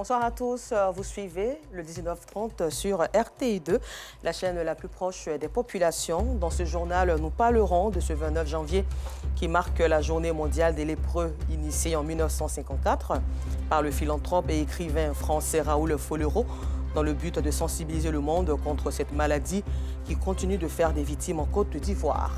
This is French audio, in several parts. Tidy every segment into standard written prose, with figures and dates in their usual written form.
Bonsoir à tous, vous suivez le 19h30 sur RTI2, la chaîne la plus proche des populations. Dans ce journal, nous parlerons de ce 29 janvier qui marque la journée mondiale des lépreux, initiée en 1954 par le philanthrope et écrivain français Raoul Follereau, dans le but de sensibiliser le monde contre cette maladie qui continue de faire des victimes en Côte d'Ivoire.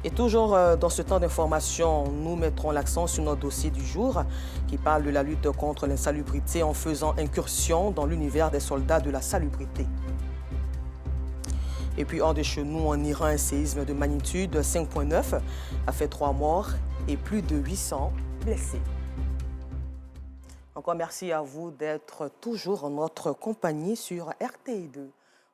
Et toujours dans ce temps d'information, nous mettrons l'accent sur notre dossier du jour qui parle de la lutte contre l'insalubrité en faisant incursion dans l'univers des soldats de la salubrité. Et puis hors de chez nous, en Iran, un séisme de magnitude 5,9 a fait 3 morts et plus de 800 blessés. Encore merci à vous d'être toujours en notre compagnie sur RTI2.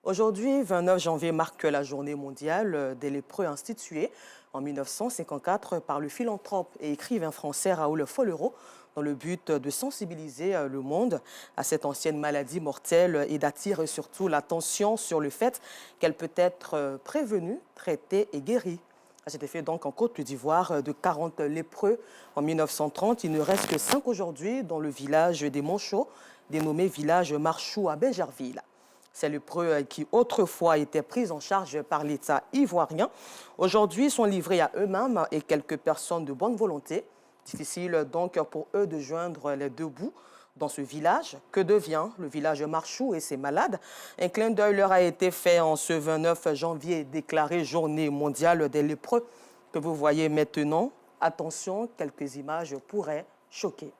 Aujourd'hui, 29 janvier marque la journée mondiale des lépreux instituée en 1954 par le philanthrope et écrivain français Raoul Follereau dans le but de sensibiliser le monde à cette ancienne maladie mortelle et d'attirer surtout l'attention sur le fait qu'elle peut être prévenue, traitée et guérie. À cet effet, donc, en Côte d'Ivoire, de 40 lépreux en 1930, il ne reste que 5 aujourd'hui dans le village des Monchaux, dénommé village Marchou à Benjerville. Ces lépreux qui autrefois étaient pris en charge par l'État ivoirien, aujourd'hui sont livrés à eux-mêmes et quelques personnes de bonne volonté. Difficile donc pour eux de joindre les deux bouts dans ce village. Que devient le village Marchou et ses malades? Un clin d'œil leur a été fait en ce 29 janvier, déclaré journée mondiale des lépreux, que vous voyez maintenant. Attention, quelques images pourraient choquer.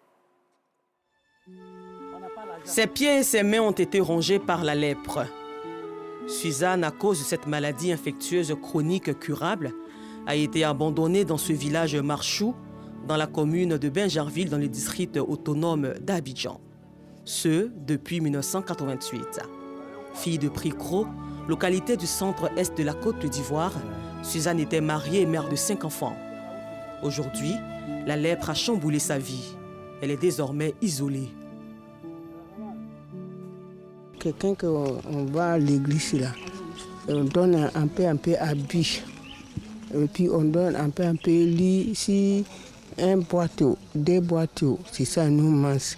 Ses pieds et ses mains ont été rongés par la lèpre. Suzanne, à cause de cette maladie infectieuse chronique curable, a été abandonnée dans ce village Marchou, dans la commune de Benjerville, dans le district autonome d'Abidjan. Ce, depuis 1988. Fille de Pricro, localité du centre-est de la Côte d'Ivoire, Suzanne était mariée et mère de 5 enfants. Aujourd'hui, la lèpre a chamboulé sa vie. Elle est désormais isolée. Quelqu'un qu'on va à l'église là, on donne un peu à biche. Et puis on donne un peu lit, si un boîteau, 2 boîteaux, c'est ça nous mange.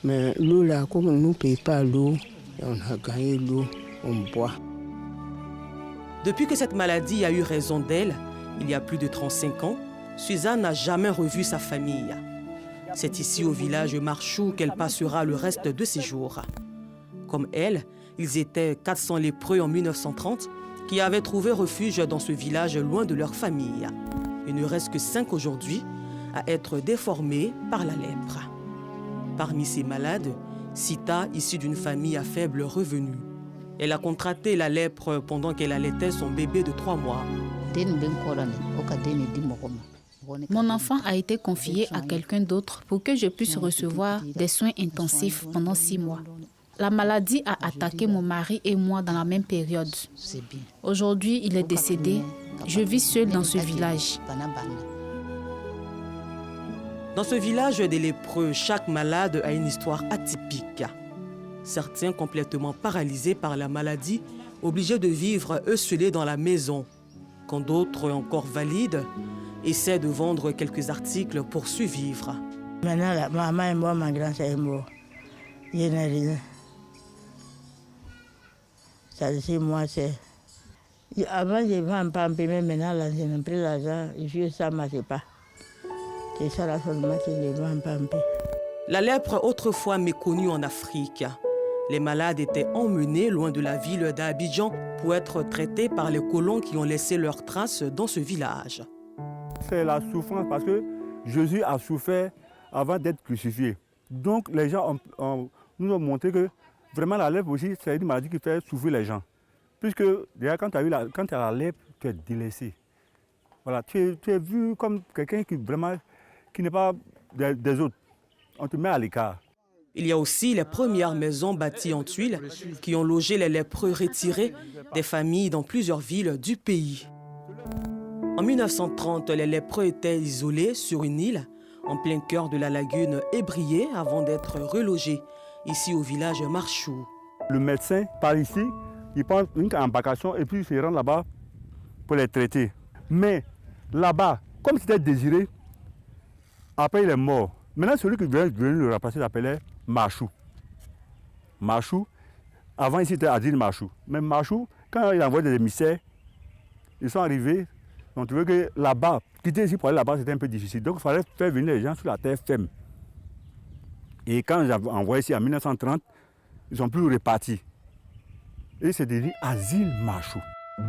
Mais l'eau là, comme on ne paye pas l'eau, on a gagné l'eau, on boit. Depuis que cette maladie a eu raison d'elle, il y a plus de 35 ans, Suzanne n'a jamais revu sa famille. C'est ici au village Marchou qu'elle passera le reste de ses jours. Comme elle, ils étaient 400 lépreux en 1930 qui avaient trouvé refuge dans ce village loin de leur famille. Il ne reste que 5 aujourd'hui à être déformés par la lèpre. Parmi ces malades, Sita, issue d'une famille à faible revenu. Elle a contracté la lèpre pendant qu'elle allaitait son bébé de 3 mois. Mon enfant a été confié à quelqu'un d'autre pour que je puisse recevoir des soins intensifs pendant 6 mois. La maladie a attaqué mon mari et moi dans la même période. Aujourd'hui, il est décédé. Je vis seule dans ce village. Dans ce village des lépreux, chaque malade a une histoire atypique. Certains complètement paralysés par la maladie, obligés de vivre esselés dans la maison, quand d'autres, encore valides, essaient de vendre quelques articles pour survivre. Maintenant, la maman est morte, ma grand-sœur est morte. Je n'ai rien. Ça, c'est moi, c'est... Avant, je vends pas un peu, mais maintenant, là, je n'ai pris l'argent, je ça ne marche pas. C'est ça, la seulement, que je vends pas un peu. La lèpre, autrefois méconnue en Afrique. Les malades étaient emmenés loin de la ville d'Abidjan pour être traités par les colons qui ont laissé leurs traces dans ce village. C'est la souffrance parce que Jésus a souffert avant d'être crucifié. Donc, les gens nous ont montré que vraiment, la lèpre aussi, c'est une maladie qui fait souffrir les gens. Puisque, déjà, quand tu as la lèpre, tu es délaissé. Voilà, tu es vu comme quelqu'un qui n'est pas des autres. On te met à l'écart. Il y a aussi les premières maisons bâties en tuiles qui ont logé les lépreux retirés des familles dans plusieurs villes du pays. En 1930, les lépreux étaient isolés sur une île en plein cœur de la lagune Ébrié avant d'être relogés ici au village Marchou. Le médecin part ici, il prend une embarcation et puis il se rend là-bas pour les traiter. Mais là-bas, comme c'était désiré, après il est mort. Maintenant, celui qui vient le remplacer s'appelait Machou. Machou, avant ici c'était Adil Machou. Mais Machou, quand il envoie des émissaires, ils sont arrivés. Donc tu veux que là-bas, quitter ici pour aller là-bas, c'était un peu difficile. Donc il fallait faire venir les gens sur la terre ferme. Et quand j'avais envoyé ici en 1930, ils sont plus répartis. Et c'est devenu Asile Machou.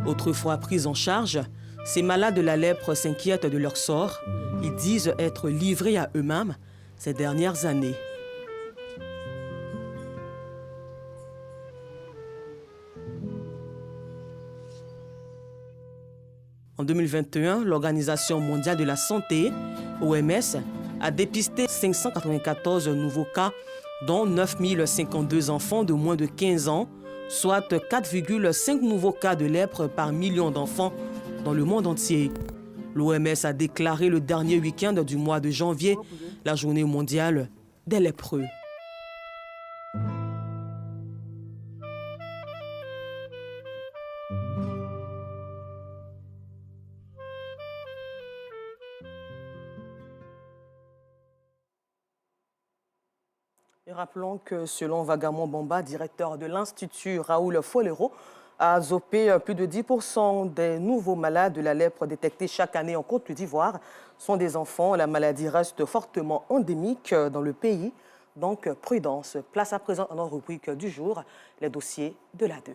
Autrefois pris en charge, ces malades de la lèpre s'inquiètent de leur sort. Ils disent être livrés à eux-mêmes ces dernières années. En 2021, l'Organisation mondiale de la santé, OMS, a dépisté 594 nouveaux cas, dont 9052 enfants de moins de 15 ans, soit 4,5 nouveaux cas de lèpre par million d'enfants dans le monde entier. L'OMS a déclaré le dernier week-end du mois de janvier la journée mondiale des lépreux. Et rappelons que selon Vagamon Bamba, directeur de l'Institut Raoul Folero, à Zopé, plus de 10% des nouveaux malades de la lèpre détectés chaque année en Côte d'Ivoire sont des enfants. La maladie reste fortement endémique dans le pays. Donc, prudence. Place à présent à notre rubrique du jour, les dossiers de l'A2.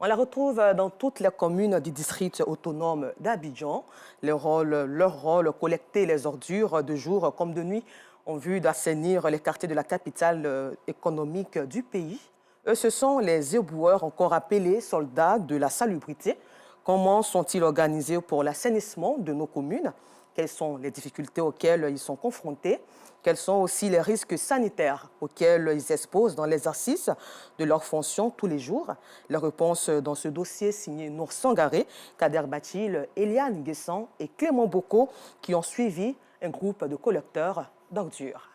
On la retrouve dans toutes les communes du district autonome d'Abidjan. Leur rôle, collecter les ordures de jour comme de nuit, en vue d'assainir les quartiers de la capitale économique du pays. Eux, ce sont les éboueurs, encore appelés soldats de la salubrité. Comment sont-ils organisés pour l'assainissement de nos communes? Quelles sont les difficultés auxquelles ils sont confrontés? Quels sont aussi les risques sanitaires auxquels ils s'exposent dans l'exercice de leurs fonctions tous les jours? Les réponses dans ce dossier signé Nour Sangaré, Kader Batil, Eliane Guessan et Clément Boko qui ont suivi un groupe de collecteurs d'ordures.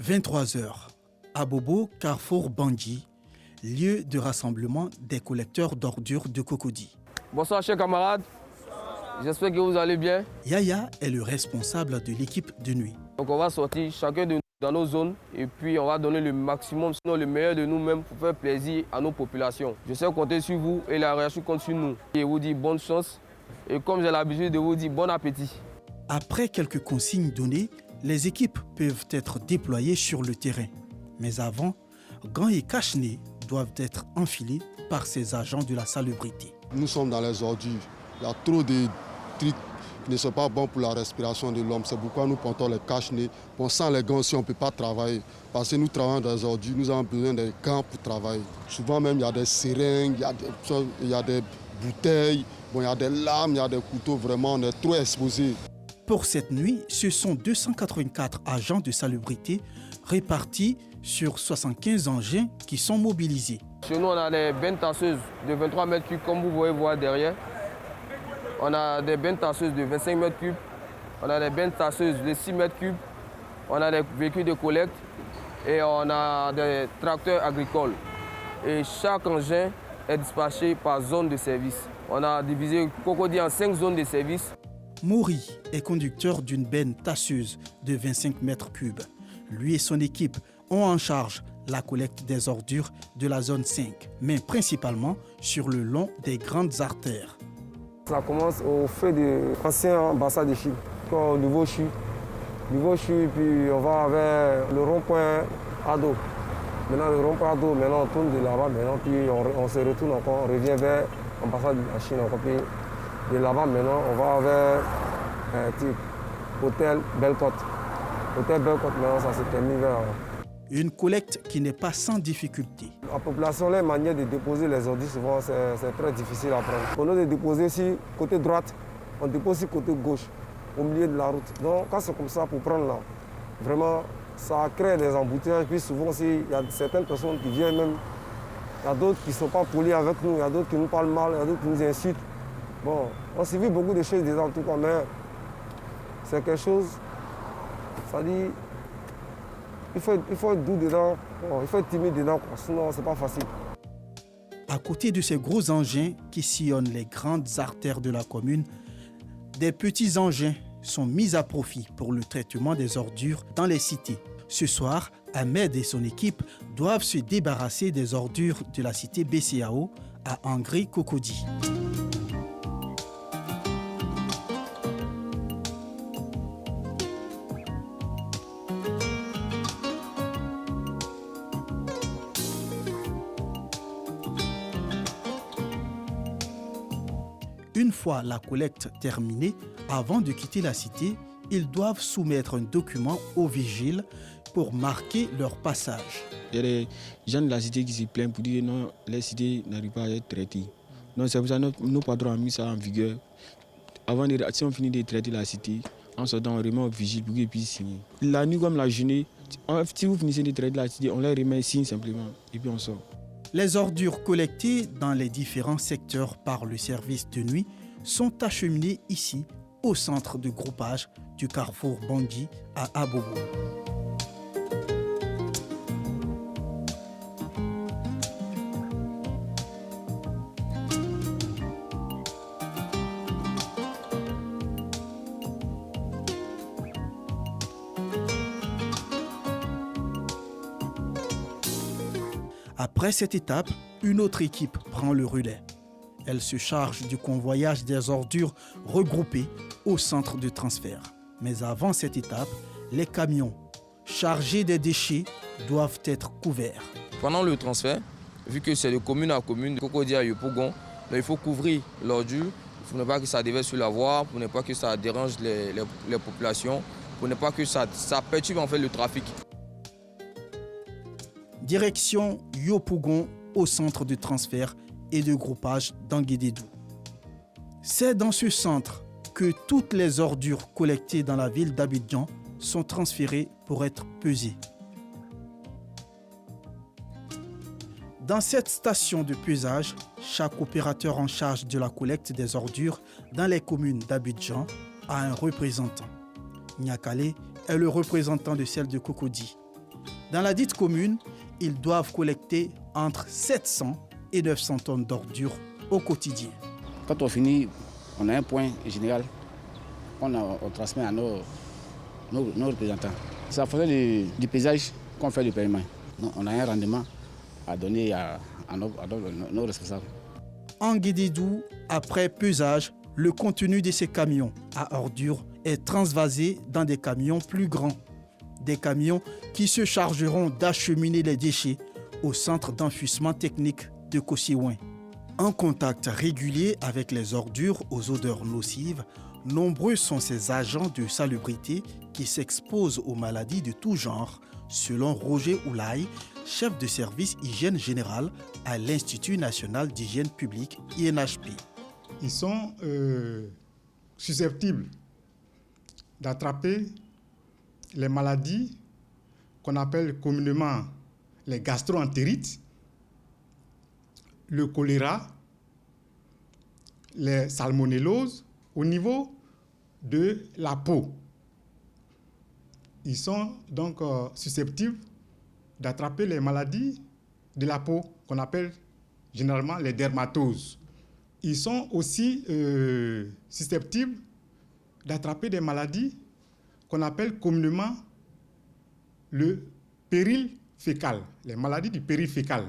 23h, à Bobo, Carrefour Bandji, lieu de rassemblement des collecteurs d'ordures de Cocody. Bonsoir chers camarades, j'espère que vous allez bien. Yaya est le responsable de l'équipe de nuit. Donc on va sortir chacun de nous dans nos zones et puis on va donner le maximum, sinon le meilleur de nous-mêmes pour faire plaisir à nos populations. Je sais compter sur vous et la réaction compte sur nous. Et je vous dis bonne chance et comme j'ai l'habitude de vous dire bon appétit. Après quelques consignes données, les équipes peuvent être déployées sur le terrain. Mais avant, gants et cache-nez doivent être enfilés par ces agents de la salubrité. Nous sommes dans les ordures. Il y a trop de trucs qui ne sont pas bons pour la respiration de l'homme. C'est pourquoi nous portons les cache-nez. Sans les gants aussi, on ne peut pas travailler. Parce que nous travaillons dans les ordures, nous avons besoin des gants pour travailler. Souvent même, il y a des seringues, il y a des bouteilles, il y a des lames, il y a des couteaux. Vraiment, on est trop exposés. Pour cette nuit, ce sont 284 agents de salubrité répartis sur 75 engins qui sont mobilisés. Chez nous, on a des bennes tasseuses de 23 mètres cubes, comme vous pouvez voir derrière. On a des bennes tasseuses de 25 mètres cubes. On a des bennes tasseuses de 6 mètres cubes. On a des véhicules de collecte et on a des tracteurs agricoles. Et chaque engin est dispatché par zone de service. On a divisé Cocody en 5 zones de service. Mori est conducteur d'une benne tasseuse de 25 mètres cubes. Lui et son équipe ont en charge la collecte des ordures de la zone 5, mais principalement sur le long des grandes artères. Ça commence au fait de l'ancien ambassade de Chine, au niveau CHU. Puis on va vers le rond-point Ado. Maintenant, le rond-point Ado, maintenant on tourne de là-bas, puis on se retourne encore, on revient vers l'ambassade de la Chine encore. Puis de là-bas, maintenant, on va vers Hôtel Bellecote. Hôtel Bellecote, maintenant, ça se termine vers... Une collecte qui n'est pas sans difficulté. La population, les manières de déposer les ordures, souvent, c'est très difficile à prendre. Au lieu de déposer ici, côté droite, on dépose ici, côté gauche, au milieu de la route. Donc, quand c'est comme ça, pour prendre là, vraiment, ça crée des embouteillages. Puis souvent, il y a certaines personnes qui viennent même, il y a d'autres qui ne sont pas polis avec nous, il y a d'autres qui nous parlent mal, il y a d'autres qui nous incitent. Bon, on s'est vu beaucoup de choses déjà en tout cas, mais c'est quelque chose, ça dit, il faut être doux dedans, bon, il faut être timide dedans, sinon c'est pas facile. À côté de ces gros engins qui sillonnent les grandes artères de la commune, des petits engins sont mis à profit pour le traitement des ordures dans les cités. Ce soir, Ahmed et son équipe doivent se débarrasser des ordures de la cité BCAO à Angri-Cocody. Une fois la collecte terminée, avant de quitter la cité, ils doivent soumettre un document au vigile pour marquer leur passage. Il y a des gens de la cité qui se plaignent pour dire que non, les cités n'arrivent pas à être traitées. Donc c'est pour ça que nos patrons ont mis ça en vigueur. Si on finit de traiter la cité, en sortant, on remet au vigile pour qu'ils puissent signer. La nuit comme la journée, si vous finissez de traiter la cité, on leur remet un signe simplement et puis on sort. Les ordures collectées dans les différents secteurs par le service de nuit sont acheminées ici, au centre de groupage du carrefour Bangui à Abobo. Après cette étape, une autre équipe prend le relais. Elle se charge du convoyage des ordures regroupées au centre de transfert. Mais avant cette étape, les camions chargés des déchets doivent être couverts. Pendant le transfert, vu que c'est de commune à commune, de Cocody à Yopougon, il faut couvrir l'ordure pour ne pas que ça déverse sur la voie, pour ne pas que ça dérange les populations, pour ne pas que ça perturbe en fait le trafic. Direction Yopougon au centre de transfert et de groupage d'Anguédédou. C'est dans ce centre que toutes les ordures collectées dans la ville d'Abidjan sont transférées pour être pesées. Dans cette station de pesage, chaque opérateur en charge de la collecte des ordures dans les communes d'Abidjan a un représentant. Niakale est le représentant de celle de Cocody. Dans la dite commune, ils doivent collecter entre 700 et 900 tonnes d'ordures au quotidien. Quand on finit, on a un point général, on transmet à nos représentants. C'est en fonction du paysage qu'on fait le paiement. Donc, on a un rendement à donner à nos responsables. En Guédédou, après pesage, le contenu de ces camions à ordures est transvasé dans des camions plus grands. Des camions qui se chargeront d'acheminer les déchets au centre d'enfouissement technique de Kossiouin. En contact régulier avec les ordures aux odeurs nocives, nombreux sont ces agents de salubrité qui s'exposent aux maladies de tout genre, selon Roger Oulaye, chef de service hygiène générale à l'Institut national d'hygiène publique, INHP. Ils sont susceptibles d'attraper les maladies qu'on appelle communément les gastro-entérites, le choléra, les salmonelloses au niveau de la peau. Ils sont donc susceptibles d'attraper les maladies de la peau qu'on appelle généralement les dermatoses. Ils sont aussi susceptibles d'attraper des maladies qu'on appelle communément le péril fécal, les maladies du péril fécal.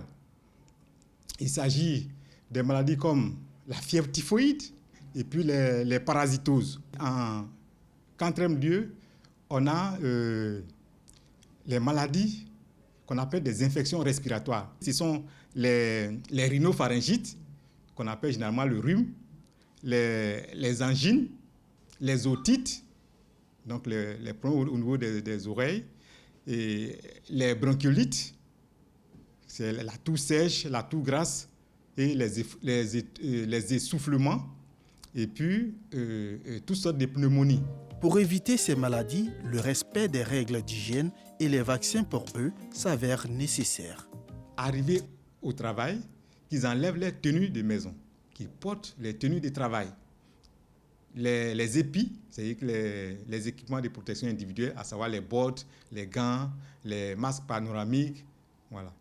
Il s'agit des maladies comme la fièvre typhoïde et puis les parasitoses. En quatrième lieu, on a les maladies qu'on appelle des infections respiratoires. Ce sont les rhinopharyngites, qu'on appelle généralement le rhume, les angines, les otites, donc les problèmes au niveau des oreilles, et les bronchiolites, c'est la toux sèche, la toux grasse, et les essoufflements, et puis toutes sortes de pneumonies. Pour éviter ces maladies, le respect des règles d'hygiène et les vaccins pour eux s'avèrent nécessaires. Arriver au travail, qu'ils enlèvent les tenues de maison, qu'ils portent les tenues de travail. Les épis, c'est-à-dire que les équipements de protection individuelle, à savoir les bottes, les gants, les masques panoramiques, voilà.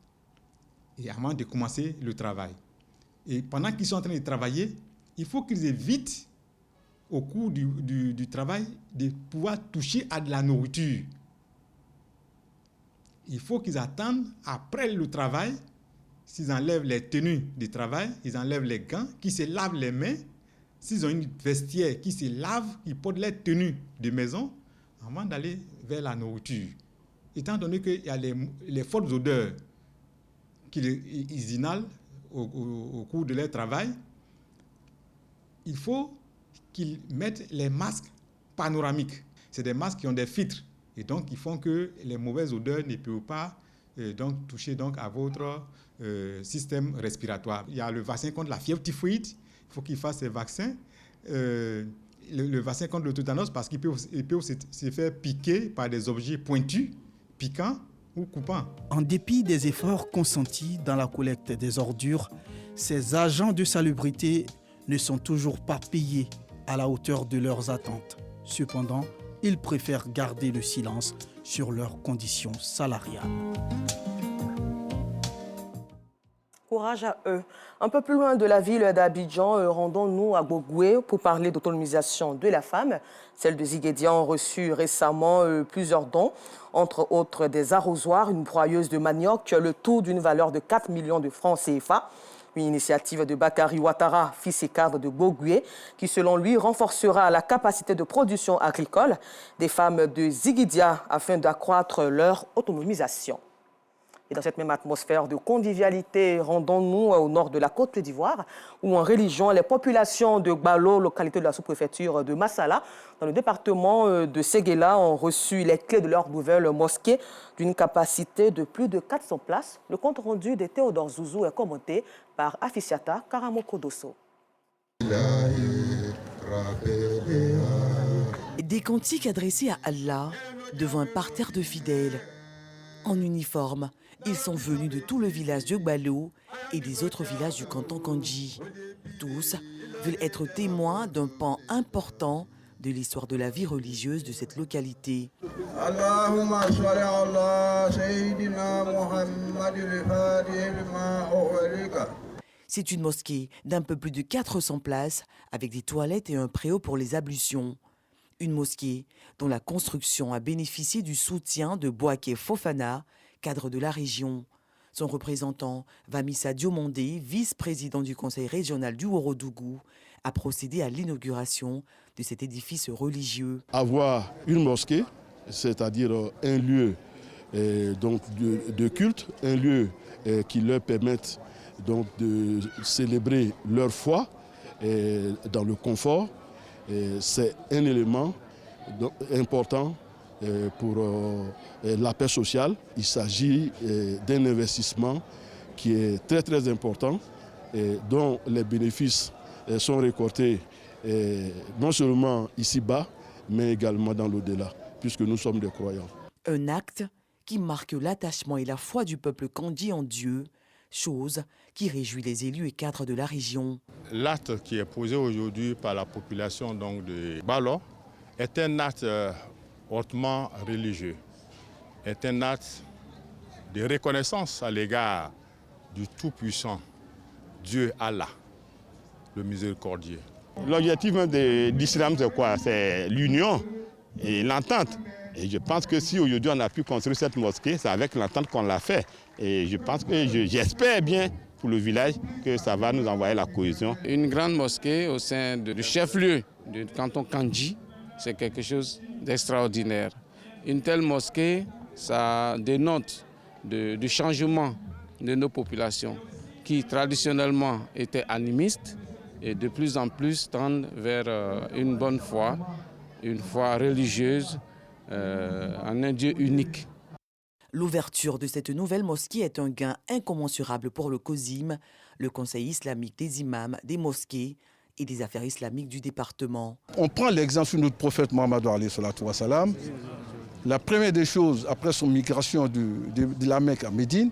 Et avant de commencer le travail. Et pendant qu'ils sont en train de travailler, il faut qu'ils évitent, au cours du travail, de pouvoir toucher à de la nourriture. Il faut qu'ils attendent après le travail, s'ils enlèvent les tenues de travail, ils enlèvent les gants, qu'ils se lavent les mains. S'ils ont une vestiaire qui se lave, ils portent les tenues de maison avant d'aller vers la nourriture. Étant donné qu'il y a les fortes odeurs qu'ils inhalent au cours de leur travail, il faut qu'ils mettent les masques panoramiques. C'est des masques qui ont des filtres et donc ils font que les mauvaises odeurs ne peuvent pas toucher à votre système respiratoire. Il y a le vaccin contre la fièvre typhoïde, il faut qu'ils fassent ces vaccins. Le vaccin contre le tétanos parce qu'il peut se faire piquer par des objets pointus, piquants ou coupants. En dépit des efforts consentis dans la collecte des ordures, ces agents de salubrité ne sont toujours pas payés à la hauteur de leurs attentes. Cependant, ils préfèrent garder le silence sur leurs conditions salariales. Courage à eux. Un peu plus loin de la ville d'Abidjan, rendons-nous à Bogoué pour parler d'autonomisation de la femme. Celles de Ziguédia ont reçu récemment plusieurs dons, entre autres des arrosoirs, une broyeuse de manioc, le tout d'une valeur de 4 millions de francs CFA. Une initiative de Bakary Ouattara, fils et cadre de Bogoué, qui selon lui renforcera la capacité de production agricole des femmes de Ziguédia afin d'accroître leur autonomisation. Et dans cette même atmosphère de convivialité, rendons-nous au nord de la Côte d'Ivoire, où en religion, les populations de Gbalo, localité de la sous-préfecture de Massala, dans le département de Séguéla, ont reçu les clés de leur nouvelle mosquée d'une capacité de plus de 400 places. Le compte rendu de Théodore Zouzou est commenté par Afisiata Karamoko Dosso. Des cantiques adressés à Allah devant un parterre de fidèles. En uniforme, ils sont venus de tout le village de Gbalo et des autres villages du canton Kandji. Tous veulent être témoins d'un pan important de l'histoire de la vie religieuse de cette localité. C'est une mosquée d'un peu plus de 400 places avec des toilettes et un préau pour les ablutions. Une mosquée dont la construction a bénéficié du soutien de Boaké Fofana, cadre de la région. Son représentant, Vamissa Diomondé, vice-président du conseil régional du Ourodougou, a procédé à l'inauguration de cet édifice religieux. Avoir une mosquée, c'est-à-dire un lieu de culte, un lieu qui leur permette donc de célébrer leur foi dans le confort, c'est un élément important pour la paix sociale. Il s'agit d'un investissement qui est très très important et dont les bénéfices sont récoltés non seulement ici-bas, mais également dans l'au-delà, puisque nous sommes des croyants. Un acte qui marque l'attachement et la foi du peuple kandji en Dieu, chose qui réjouit les élus et cadres de la région. L'acte qui est posé aujourd'hui par la population donc de Gbalo est un acte hautement religieux, est un acte de reconnaissance à l'égard du Tout-Puissant, Dieu Allah, le miséricordieux. L'objectif de l'islam, c'est quoi? C'est l'union et l'entente. Et je pense que si aujourd'hui on a pu construire cette mosquée, c'est avec l'entente qu'on l'a fait. Et je pense que j'espère bien pour le village que ça va nous envoyer la cohésion. Une grande mosquée au sein du chef-lieu du canton Kandji, c'est quelque chose d'extraordinaire. Une telle mosquée, ça dénote du changement de nos populations qui traditionnellement étaient animistes et de plus en plus tendent vers une bonne foi, une foi religieuse en un Dieu unique. L'ouverture de cette nouvelle mosquée est un gain incommensurable pour le COSIM, le Conseil islamique des imams, des mosquées et des affaires islamiques du département. On prend l'exemple sur notre prophète Mohammed alayhi salatu wa salam. La première des choses, après son migration de la Mecque à Médine,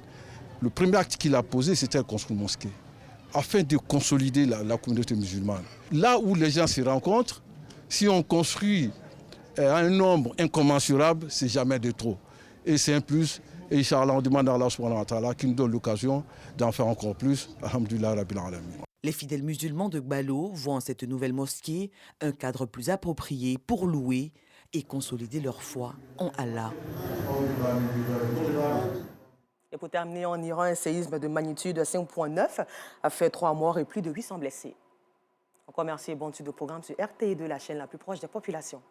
le premier acte qu'il a posé, c'était de construire une mosquée, afin de consolider la communauté musulmane. Là où les gens se rencontrent, si on construit un nombre incommensurable, c'est jamais de trop. Et c'est un plus. Et Inch'Allah, on demande à Allah subhanahu wa ta'ala qui nous donne l'occasion d'en faire encore plus. Alhamdulillah Rabbil Alamin. Les fidèles musulmans de Gbalo voient en cette nouvelle mosquée un cadre plus approprié pour louer et consolider leur foi en Allah. Et pour terminer, en Iran, un séisme de magnitude 5,9 a fait 3 morts et plus de 800 blessés. Encore merci et bon suite de programme sur RTI2, la chaîne la plus proche des populations.